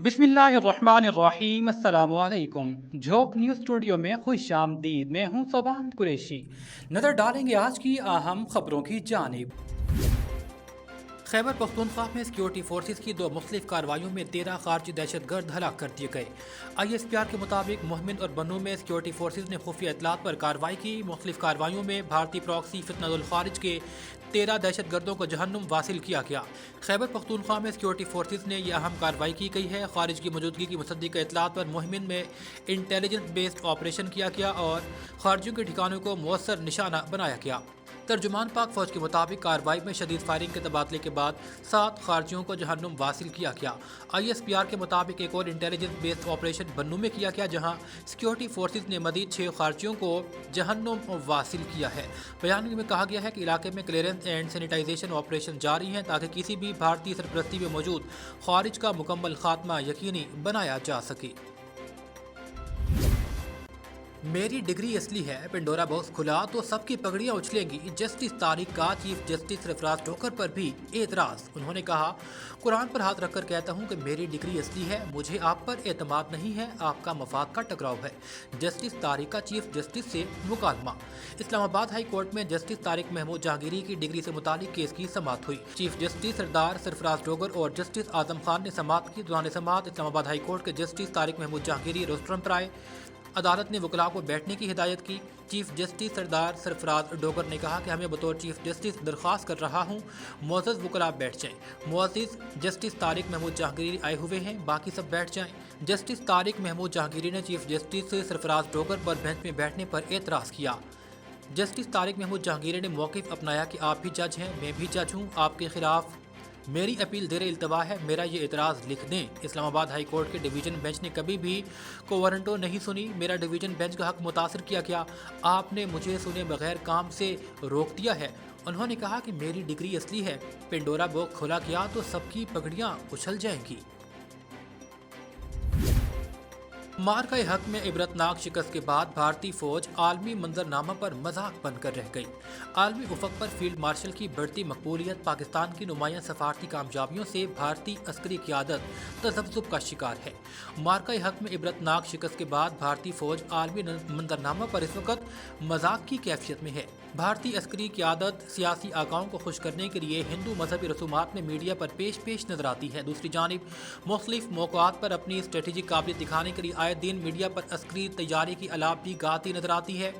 बिस्मिल्लाहिर्रहमानिर्रहीम अस्सलामु अलैकुम। झोंक न्यूज़ स्टूडियो में खुश आमदीद। मैं हूं सोबान कुरैशी। नज़र डालेंगे आज की अहम खबरों की जानिब। खैबर पख्तूनख्वा में सिक्योरिटी फोर्सेज की दो मुख्तलिफ कार्रवाइयों में 13 खारजी दहशतगर्द हलाक कर दिए गए। ISPR के मुताबिक मोहम्मद और बन्नू में सिक्योरिटी फोर्सेज ने खुफिया इतलात पर कार्रवाई की। मुख्तलिफ कार्रवाइयों में भारतीय प्रॉक्सी फितनतुल खारिज के 13 दहशतगर्दों को जहन्नुम वासिल किया गया। खैबर पख्तूनख्वा में सिक्योरिटी फोर्सेज ने यह अहम कार्रवाई की गई है। खारिज की मौजूदगी की मुसद्दिक इतलात पर मोहम्मद में इंटेलिजेंस बेस्ड ऑपरेशन किया गया और खारजियों के ठिकानों को मौसर निशाना बनाया गया। तर्जुमान पाक फौज के मुताबिक कार्रवाई में शदीद फायरिंग के तबादले के बाद 7 खारजियों को जहन्नुम वासिल किया गया। ISPR के मुताबिक एक और इंटेलिजेंस बेस्ड ऑपरेशन बन्नू में किया गया, जहां सिक्योरिटी फोर्सेज ने मजीद 6 खारजियों को जहन्नुम वासिल किया है। बयान में कहा गया है कि इलाके में क्लियरेंस एंड सैनिटाइजेशन ऑपरेशन जारी हैं ताकि किसी भी भारतीय सरपरस्ती में मौजूद खारिज का मुकम्मल खात्मा यकीनी बनाया जा सके। मेरी डिग्री असली है, पेंडोरा बॉक्स खुला तो सबकी पगड़ियां उछलेंगी। जस्टिस तारिक का चीफ जस्टिस सरफराज डोकर पर भी एतराज। उन्होंने कहा, कुरान पर हाथ रखकर कहता हूं कि मेरी डिग्री असली है, मुझे आप पर एतमाद नहीं है, आपका मफाद का टकराव है। जस्टिस तारिक का चीफ जस्टिस से मुकालमा। इस्लामाबाद हाई कोर्ट में जस्टिस तारिक महमूद जहांगीरी की डिग्री से मुतालिक केस की समाअत हुई। चीफ जस्टिस सरदार सरफराज डोगर और जस्टिस आजम खान ने समाअत की। दौरान समाअत इस्लामाबाद हाई कोर्ट के जस्टिस तारिक महमूद जहांगीरी रोस्ट्रम पर आए। अदालत ने वकला को बैठने की हिदायत की। चीफ जस्टिस सरदार सरफराज डोगर ने कहा कि हमें बतौर चीफ जस्टिस दरख्वास्त कर रहा हूँ, मुअज़्ज़ज़ वकला बैठ जाएं। मुअज़्ज़ज़ जस्टिस तारिक महमूद जहांगीरी आए हुए हैं, बाकी सब बैठ जाएं। जस्टिस तारिक महमूद जहांगीरी ने चीफ जस्टिस सरफराज डोगर पर बेंच में बैठने पर एतराज़ किया। जस्टिस तारिक महमूद जहांगीरी ने मौक़िफ़ अपनाया कि आप भी जज हैं, मैं भी जज हूँ, आपके खिलाफ मेरी अपील देर इल्तवा है, मेरा ये एतराज़ लिख दें। इस्लामाबाद हाई कोर्ट के डिवीज़न बेंच ने कभी भी को वारंटो नहीं सुनी। मेरा डिवीज़न बेंच का हक मुतासर किया गया, आपने मुझे सुने बगैर काम से रोक दिया है। उन्होंने कहा कि मेरी डिग्री असली है, पेंडोरा बॉक्स खोला गया तो सबकी पगड़ियाँ उछल जाएंगी। मार्का हक में इबरतनाक शिकस्त के बाद भारतीय फौज आलमी मंजरनामा पर मजाक बनकर रह गई। आलमी उफक पर फील्ड मार्शल की बढ़ती मकबूलियत पाकिस्तान की नुमाया सफारती कामयाबियों से भारतीय अस्करी क़यादत तज़ब्ज़ुब का शिकार है। मार्का हक में इबरतनाक शिकस्त के बाद भारतीय फौज आलमी मंजरनामा पर इस वक्त मजाक की कैफियत में है। भारतीय अस्करी क़यादत सियासी आकाओं को खुश करने के लिए हिंदू मजहबी रसूमात में मीडिया पर पेश नजर आती है। दूसरी जानिब मुख्तलिफ मौक़ात पर अपनी स्ट्रेटेजिक काबिलियत दिखाने के लिए आए दिन मीडिया पर अस्करी तैयारी की अलाप भी गाती नजर आती है।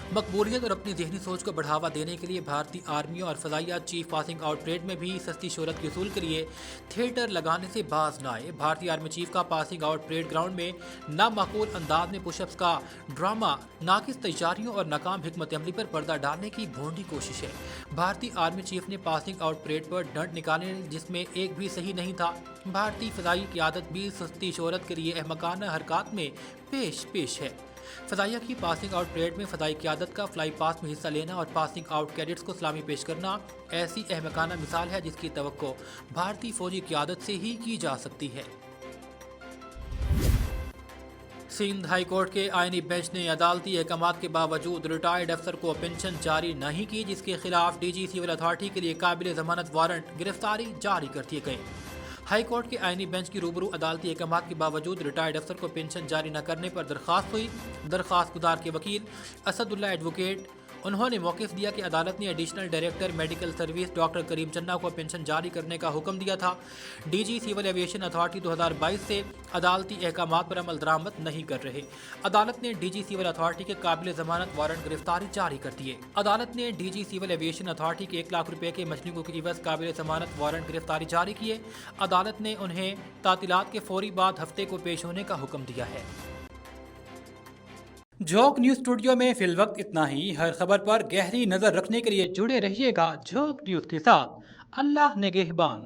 मकबूलियत और अपनी जहनी सोच को बढ़ावा देने के लिए भारतीय आर्मी और फ़ज़ाइया चीफ पासिंग आउट परेड में भी सस्ती शोहरत के उसूल के लिए थिएटर लगाने से बाज न आए। भारतीय आर्मी चीफ का पासिंग आउट परेड ग्राउंड में नामाकूल अंदाज में पुशअप्स का ड्रामा नाकिस तैयारियों और नाकाम हिकमत अमली पर पर्दा डालने की भोंडी कोशिश है। भारतीय आर्मी चीफ ने पासिंग आउट परेड पर डंड निकाले जिसमें एक भी सही नहीं था। भारतीय फ़ज़ाई क़यादत भी सस्ती शोहरत के लिए अहमकाना हरकत में पेश है। फ़ज़ाइया की पासिंग आउट परेड में फ़ज़ाई क़यादत का फ्लाई पास में हिस्सा लेना और पासिंग आउट कैडेट्स को सलामी पेश करना ऐसी अहमकाना मिसाल है जिसकी तवक्को भारतीय फौजी क़यादत से ही की जा सकती है। सिंध हाई कोर्ट के आईनी बेंच ने अदालती अहकामात के बावजूद रिटायर्ड अफसर को पेंशन जारी नहीं की, जिसके खिलाफ DG सिविल अथॉरिटी के लिए काबिल ज़मानत वारंट गिरफ्तारी जारी कर दिए गए। हाई कोर्ट के आईनी बेंच की रूबरू अदालती अहकामात के बावजूद रिटायर्ड अफसर को पेंशन जारी न करने पर दरख्वास्त हुई। दरख्वास्त गुजार के वकील असदुल्ला एडवोकेट उन्होंने मौक़िफ़ दिया कि अदालत ने additional director medical service doctor Karim Channa को पेंशन जारी करने का हुक्म दिया था। DG सिविल एविएशन अथॉरिटी 2022 से अदालती अहकामात पर अमल दरामद नहीं कर रहे। अदालत ने DG सिविल अथॉरिटी के काबिल ज़मानत वारंट गिरफ्तारी जारी कर दिए। अदालत ने DG सिविल एविएशन अथॉरिटी के 1 लाख रुपये के मछलियों की इवज़ काबिल ज़मानत वारंट गिरफ्तारी जारी किए। अदालत ने उन्हें तातीलात के फौरी बाद हफ्ते को पेश होने का हुक्म दिया है। झोंक न्यूज़ स्टूडियो में फिल वक्त इतना ही। हर खबर पर गहरी नज़र रखने के लिए जुड़े रहिएगा झोंक न्यूज़ के साथ। अल्लाह निगहबान।